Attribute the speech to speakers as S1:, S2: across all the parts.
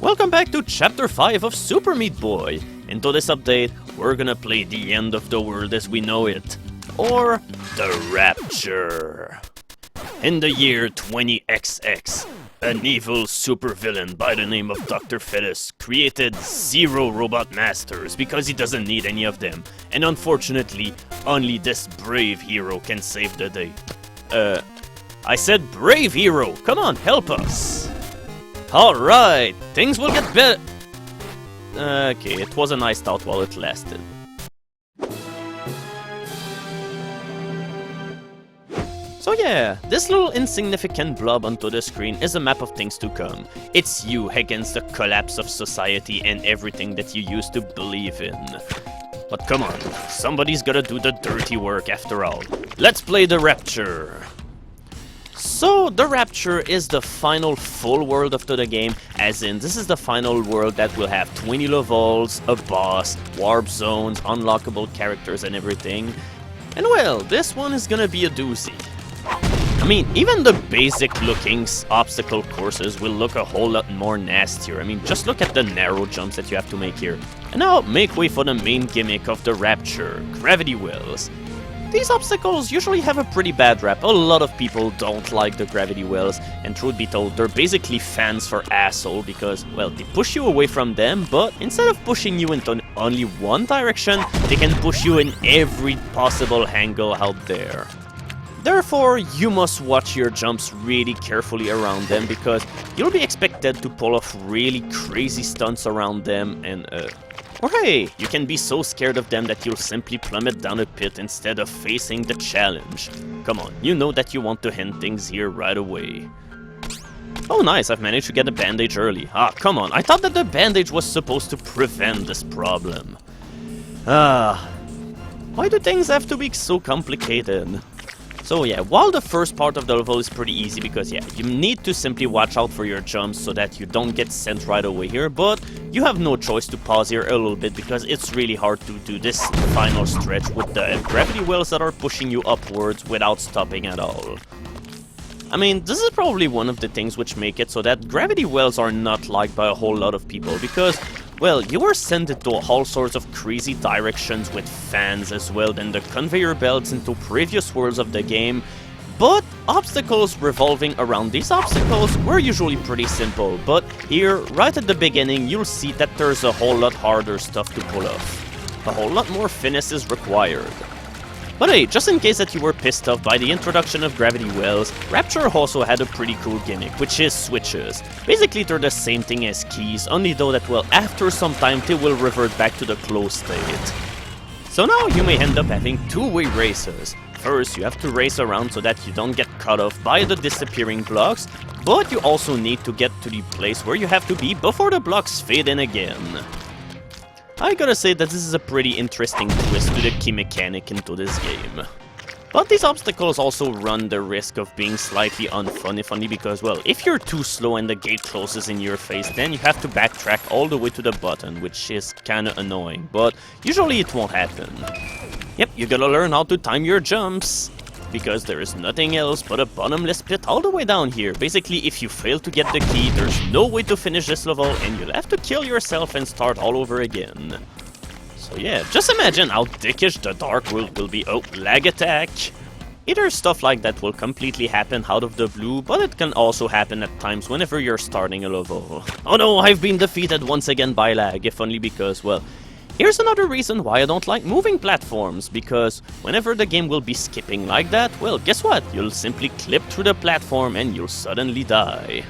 S1: Welcome back to Chapter 5 of Super Meat Boy. Into this update, we're gonna play the end of the world as we know it, or the Rapture. In the year 20XX, an evil supervillain by the name of Dr. Fetus created 0 robot masters because he doesn't need any of them, and unfortunately, only this brave hero can save the day. I said brave hero, come on, help us! Alright, things will get better. Okay, it was a nice thought while it lasted. So yeah, this little insignificant blob onto the screen is a map of things to come. It's you against the collapse of society and everything that you used to believe in. But come on, somebody's gotta do the dirty work after all. Let's play the Rapture! So, the Rapture is the final full world of the game, as in, this is the final world that will have 20 levels, a boss, warp zones, unlockable characters and everything. And well, this one is gonna be a doozy. I mean, even the basic looking obstacle courses will look a whole lot more nastier. I mean, just look at the narrow jumps that you have to make here. And now, make way for the main gimmick of the Rapture, gravity wells. These obstacles usually have a pretty bad rap. A lot of people don't like the gravity wells, and truth be told, they're basically fans for asshole because, well, they push you away from them, but instead of pushing you into only one direction, they can push you in every possible angle out there. Therefore, you must watch your jumps really carefully around them because you'll be expected to pull off really crazy stunts around them and, or hey, you can be so scared of them that you'll simply plummet down a pit instead of facing the challenge. Come on, you know that you want to end things here right away. Oh nice, I've managed to get a bandage early. Ah, come on, I thought that the bandage was supposed to prevent this problem. Why do things have to be so complicated? So yeah, while the first part of the level is pretty easy because yeah, you need to simply watch out for your jumps so that you don't get sent right away here, but you have no choice to pause here a little bit because it's really hard to do this final stretch with the gravity wells that are pushing you upwards without stopping at all. I mean, this is probably one of the things which make it so that gravity wells are not liked by a whole lot of people because, well, you are sent into all sorts of crazy directions with fans as well, then the conveyor belts into previous worlds of the game, but obstacles revolving around these obstacles were usually pretty simple, but here, right at the beginning, you'll see that there's a whole lot harder stuff to pull off. A whole lot more finesse is required. But hey, just in case that you were pissed off by the introduction of gravity wells, Rapture also had a pretty cool gimmick, which is switches. Basically they're the same thing as keys, only though that, well, after some time they will revert back to the closed state. So now you may end up having two-way races. First, you have to race around so that you don't get cut off by the disappearing blocks, but you also need to get to the place where you have to be before the blocks fade in again. I gotta say that this is a pretty interesting twist to the key mechanic into this game. But these obstacles also run the risk of being slightly unfunny because, well, if you're too slow and the gate closes in your face, then you have to backtrack all the way to the button, which is kinda annoying, but usually it won't happen. Yep, you gotta learn how to time your jumps, because there is nothing else but a bottomless pit all the way down here. Basically, if you fail to get the key, there's no way to finish this level, and you'll have to kill yourself and start all over again. So yeah, just imagine how dickish the dark world will be. Oh, lag attack! Either stuff like that will completely happen out of the blue, but it can also happen at times whenever you're starting a level. Oh no, I've been defeated once again by lag, if only because, well, here's another reason why I don't like moving platforms, because whenever the game will be skipping like that, well, guess what? You'll simply clip through the platform and you'll suddenly die.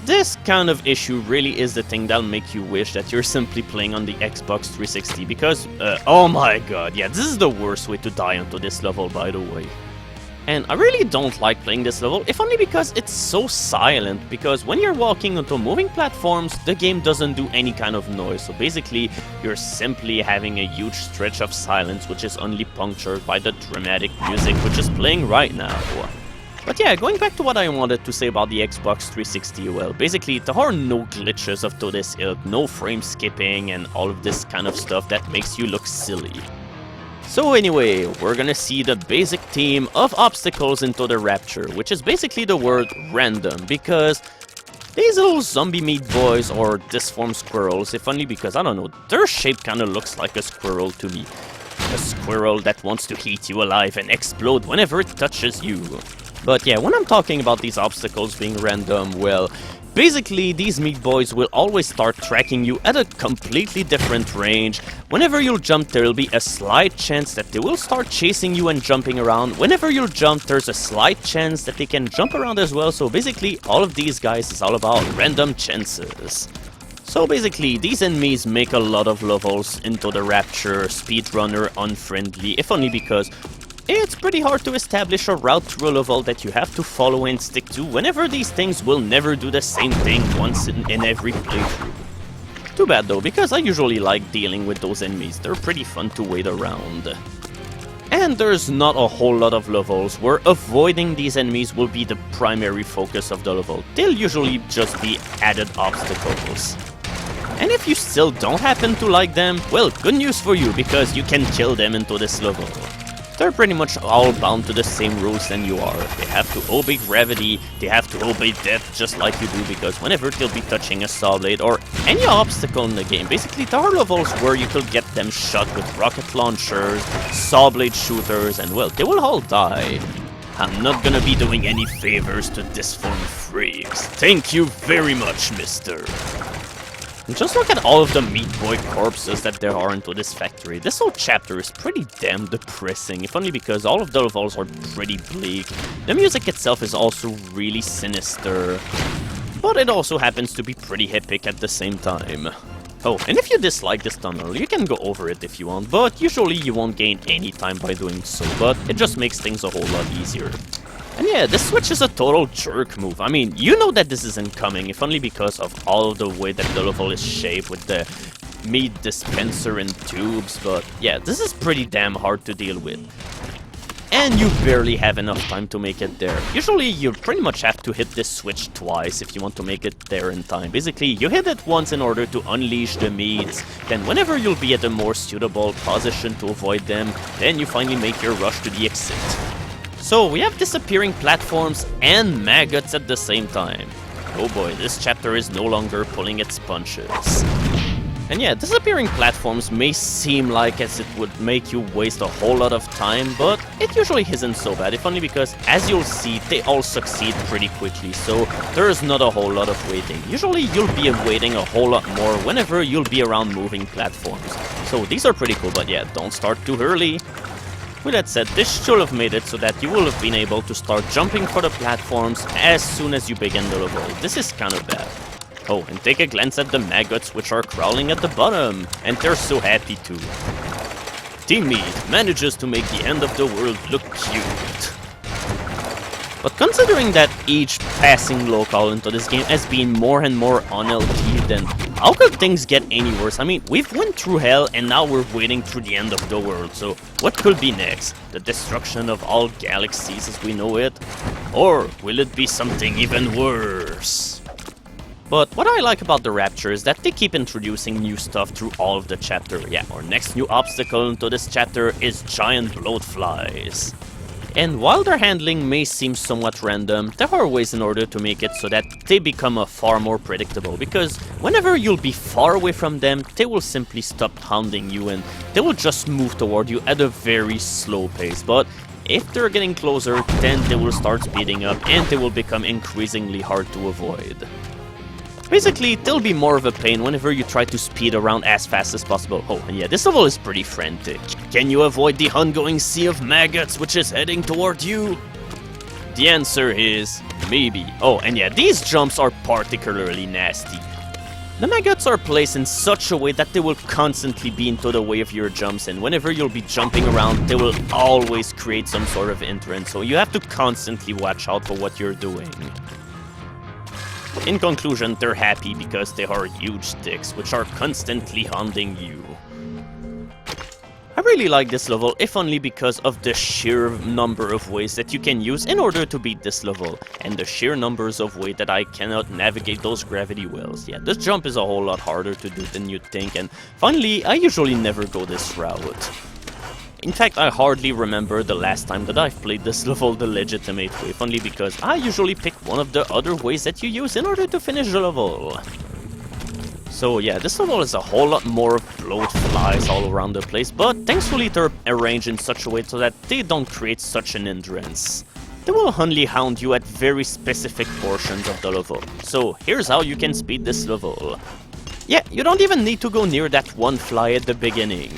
S1: This kind of issue really is the thing that'll make you wish that you're simply playing on the Xbox 360, because, oh my god, yeah, this is the worst way to die onto this level, by the way. And I really don't like playing this level, if only because it's so silent, because when you're walking onto moving platforms, the game doesn't do any kind of noise, so basically, you're simply having a huge stretch of silence, which is only punctured by the dramatic music which is playing right now. But yeah, going back to what I wanted to say about the Xbox 360, well, basically, there are no glitches of to this ilk, no frame skipping, and all of this kind of stuff that makes you look silly. So anyway, we're gonna see the basic theme of obstacles into the Rapture, which is basically the word random, because these little zombie meat boys or disformed squirrels, if only because, I don't know, their shape kind of looks like a squirrel to me. A squirrel that wants to eat you alive and explode whenever it touches you. But yeah, when I'm talking about these obstacles being random, well, basically these meat boys will always start tracking you at a completely different range. Whenever you'll jump, there'll be a slight chance that they will start chasing you and jumping around. Whenever you'll jump, there's a slight chance that they can jump around as well. So basically, all of these guys is all about random chances. So basically, these enemies make a lot of levels into the Rapture speedrunner unfriendly, if only because it's pretty hard to establish a route through a level that you have to follow and stick to whenever these things will never do the same thing once in every playthrough. Too bad though, because I usually like dealing with those enemies, they're pretty fun to wait around. And there's not a whole lot of levels where avoiding these enemies will be the primary focus of the level. They'll usually just be added obstacles. And if you still don't happen to like them, well, good news for you, because you can kill them into this level. They're pretty much all bound to the same rules than you are. They have to obey gravity, they have to obey death just like you do, because whenever they'll be touching a saw blade or any obstacle in the game, basically there are levels where you could get them shot with rocket launchers, saw blade shooters, and well, they will all die. I'm not gonna be doing any favors to disformed freaks. Thank you very much, mister. And just look at all of the meat boy corpses that there are into this factory. This whole chapter is pretty damn depressing, if only because all of the levels are pretty bleak. The music itself is also really sinister, but it also happens to be pretty epic at the same time. Oh, and if you dislike this tunnel, you can go over it if you want, but usually you won't gain any time by doing so, but it just makes things a whole lot easier. And yeah, this switch is a total jerk move. I mean, you know that this isn't coming, if only because of all of the way that the level is shaped with the meat dispenser and tubes, but yeah, this is pretty damn hard to deal with. And you barely have enough time to make it there. Usually, you pretty much have to hit this switch twice if you want to make it there in time. Basically, you hit it once in order to unleash the meats, then whenever you'll be at a more suitable position to avoid them, then you finally make your rush to the exit. So, we have disappearing platforms and maggots at the same time. Oh boy, this chapter is no longer pulling its punches. And yeah, disappearing platforms may seem like as it would make you waste a whole lot of time, but it usually isn't so bad, if only because, as you'll see, they all succeed pretty quickly, so there's not a whole lot of waiting. Usually you'll be waiting a whole lot more whenever you'll be around moving platforms. So these are pretty cool, but yeah, don't start too early. With that said, this should have made it so that you will have been able to start jumping for the platforms as soon as you begin the level. This is kind of bad. Oh, and take a glance at the maggots which are crawling at the bottom, and they're so happy too. Team Meat manages to make the end of the world look cute. But considering that each passing locale into this game has been more and more on LT, then how could things get any worse? I mean, we've went through hell and now we're waiting through the end of the world, so what could be next? The destruction of all galaxies as we know it? Or will it be something even worse? But what I like about the Rapture is that they keep introducing new stuff through all of the chapter. Yeah, our next new obstacle into this chapter is giant bloat flies. And while their handling may seem somewhat random, there are ways in order to make it so that they become far more predictable, because whenever you'll be far away from them, they will simply stop hounding you and they will just move toward you at a very slow pace. But if they're getting closer, then they will start speeding up and they will become increasingly hard to avoid. Basically, they'll be more of a pain whenever you try to speed around as fast as possible. Oh, and yeah, this level is pretty frantic. Can you avoid the ongoing sea of maggots which is heading toward you? The answer is maybe. Oh, and yeah, these jumps are particularly nasty. The maggots are placed in such a way that they will constantly be into the way of your jumps, and whenever you'll be jumping around, they will always create some sort of hindrance, so you have to constantly watch out for what you're doing. In conclusion, they're happy because they are huge dicks, which are constantly haunting you. I really like this level, if only because of the sheer number of ways that you can use in order to beat this level, and the sheer numbers of ways that I cannot navigate those gravity wells. Yeah, this jump is a whole lot harder to do than you'd think, and finally, I usually never go this route. In fact, I hardly remember the last time that I've played this level the legitimate way, only because I usually pick one of the other ways that you use in order to finish the level. So yeah, this level is a whole lot more bloat flies all around the place, but thankfully they're arranged in such a way so that they don't create such an hindrance. They will only hound you at very specific portions of the level. So here's how you can speed this level. Yeah, you don't even need to go near that one fly at the beginning.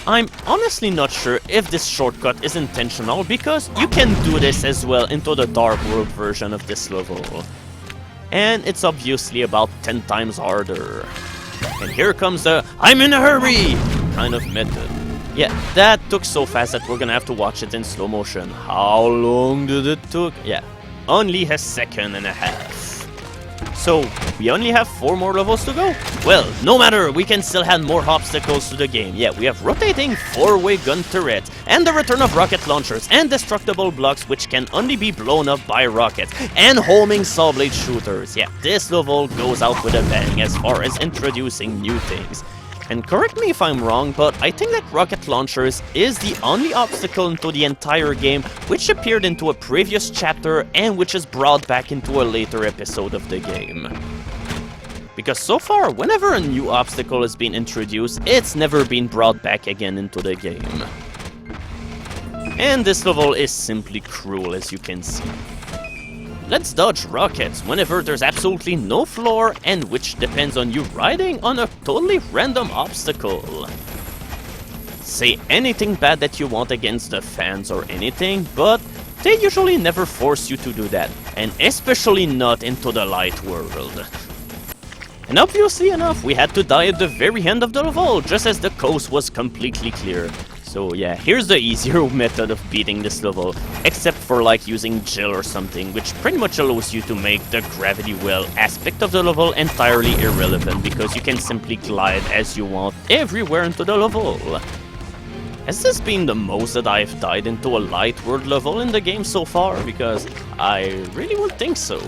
S1: I'm honestly not sure if this shortcut is intentional, because you can do this as well into the Dark World version of this level. And it's obviously about 10 times harder. And here comes the "I'm in a hurry" kind of method. Yeah, that took so fast that we're gonna have to watch it in slow motion. How long did it took? Yeah, only a second and a half. So, we only have 4 more levels to go? Well, no matter, we can still add more obstacles to the game. Yeah, we have rotating 4-way gun turrets, and the return of rocket launchers, and destructible blocks which can only be blown up by rockets, and homing saw blade shooters. Yeah, this level goes out with a bang as far as introducing new things. And correct me if I'm wrong, but I think that rocket launchers is the only obstacle into the entire game which appeared into a previous chapter and which is brought back into a later episode of the game. Because so far, whenever a new obstacle has been introduced, it's never been brought back again into the game. And this level is simply cruel, as you can see. Let's dodge rockets whenever there's absolutely no floor, and which depends on you riding on a totally random obstacle. Say anything bad that you want against the fans or anything, but they usually never force you to do that, and especially not into the light world. And obviously enough, we had to die at the very end of the level, just as the coast was completely clear. So yeah, here's the easier method of beating this level, except for like using gel or something, which pretty much allows you to make the gravity well aspect of the level entirely irrelevant, because you can simply glide as you want everywhere into the level. Has this been the most that I've died into a light world level in the game so far? Because I really would think so.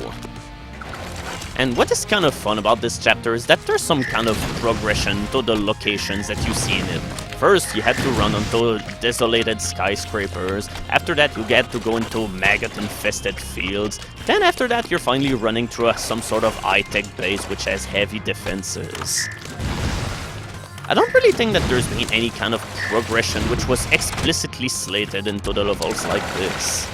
S1: And what is kind of fun about this chapter is that there's some kind of progression to the locations that you see in it. First, you had to run onto desolated skyscrapers. After that, you get to go into maggot-infested fields. Then after that, you're finally running through some sort of high-tech base which has heavy defenses. I don't really think that there's been any kind of progression which was explicitly slated into the levels like this.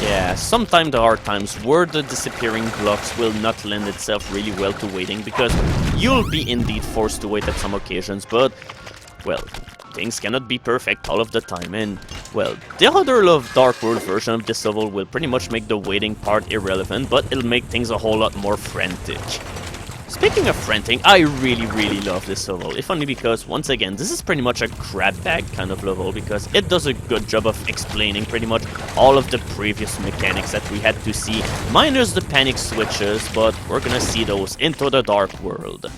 S1: Yeah, sometimes there are times where the disappearing blocks will not lend itself really well to waiting, because you'll be indeed forced to wait at some occasions, but, well, things cannot be perfect all of the time, and, well, the other Dark World version of this level will pretty much make the waiting part irrelevant, but it'll make things a whole lot more frantic. Speaking of frantic, I really love this level, if only because, once again, this is pretty much a grab bag kind of level, because it does a good job of explaining pretty much all of the previous mechanics that we had to see, minus the panic switches, but we're gonna see those into the Dark World.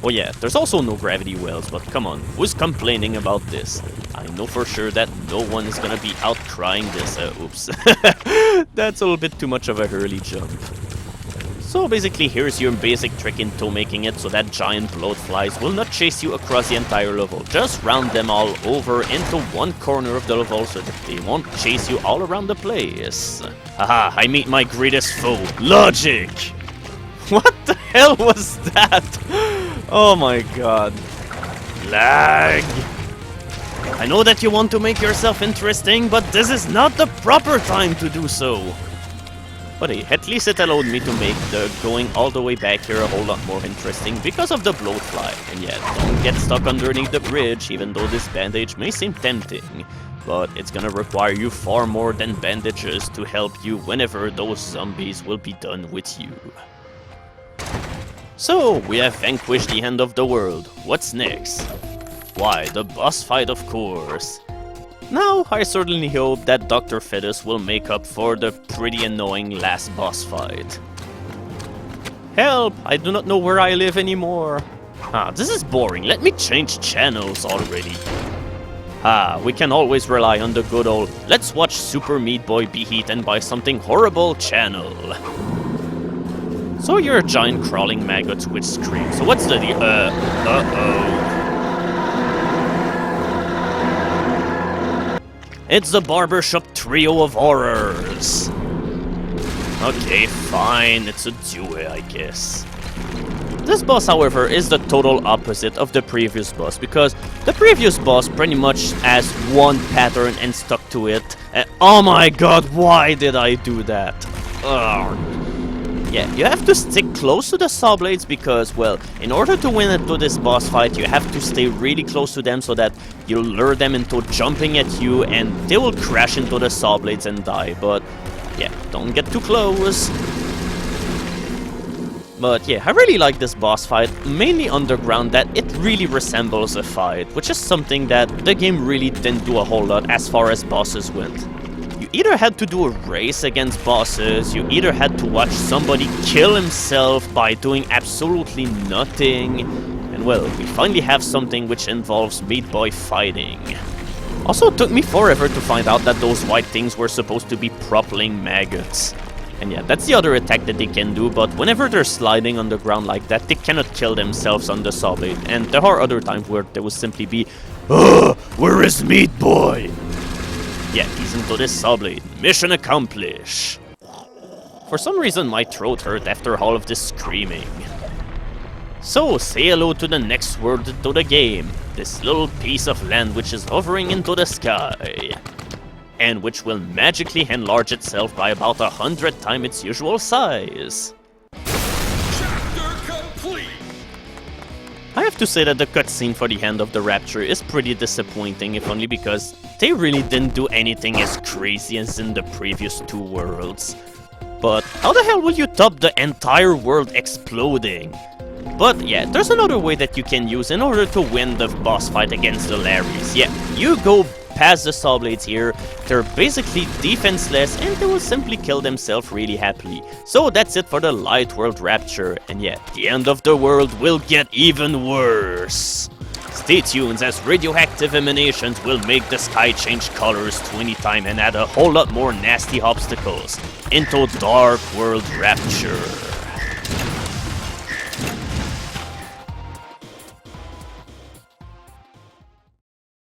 S1: Oh yeah, there's also no gravity wells, but come on, who's complaining about this? I know for sure that no one is gonna be out crying this, oops. That's a little bit too much of a early jump. So basically, here's your basic trick into making it so that giant bloat flies will not chase you across the entire level. Just round them all over into one corner of the level so that they won't chase you all around the place. Haha, I meet my greatest foe, logic! What the hell was that? Oh my god. Lag! I know that you want to make yourself interesting, but this is not the proper time to do so. But hey, at least it allowed me to make the going all the way back here a whole lot more interesting because of the bloat fly. And yeah, don't get stuck underneath the bridge, even though this bandage may seem tempting. But it's gonna require you far more than bandages to help you whenever those zombies will be done with you. So, we have vanquished the end of the world. What's next? Why, the boss fight, of course. Now, I certainly hope that Dr. Fetus will make up for the pretty annoying last boss fight. Help! I do not know where I live anymore. This is boring. Let me change channels already. We can always rely on the good old let's watch Super Meat Boy be eaten by something horrible channel. So you're a giant crawling maggot which screams. So what's the uh-oh. It's the barbershop trio of horrors. Okay, fine, it's a duo, I guess. This boss, however, is the total opposite of the previous boss, because the previous boss pretty much has one pattern and stuck to it. Oh my god, why did I do that? Ugh. Yeah, you have to stick close to the saw blades because, well, in order to win into this boss fight, you have to stay really close to them so that you lure them into jumping at you and they will crash into the saw blades and die. But, yeah, don't get too close. But yeah, I really like this boss fight, mainly underground, that it really resembles a fight, which is something that the game really didn't do a whole lot as far as bosses went. You either had to do a race against bosses, you either had to watch somebody kill himself by doing absolutely nothing, and well, we finally have something which involves Meat Boy fighting. Also, it took me forever to find out that those white things were supposed to be propelling maggots. And yeah, that's the other attack that they can do, but whenever they're sliding on the ground like that, they cannot kill themselves on the saw blade. And there are other times where there will simply be, "Ugh, where is Meat Boy?" Yeah, he's into this saw blade. Mission accomplished. For some reason, my throat hurt after all of this screaming. So, say hello to the next world into the game. This little piece of land which is hovering into the sky. And which will magically enlarge itself by about 100 times its usual size.
S2: Chapter complete!
S1: I have to say that the cutscene for the end of the Rapture is pretty disappointing, if only because they really didn't do anything as crazy as in the previous two worlds. But how the hell will you top the entire world exploding? But yeah, there's another way that you can use in order to win the boss fight against the Larrys. Yeah, you go past the saw blades here, they're basically defenseless and they will simply kill themselves really happily. So that's it for the Light World Rapture, and yeah, the end of the world will get even worse. Stay tuned as radioactive emanations will make the sky change colors 20 times and add a whole lot more nasty obstacles into Dark World Rapture.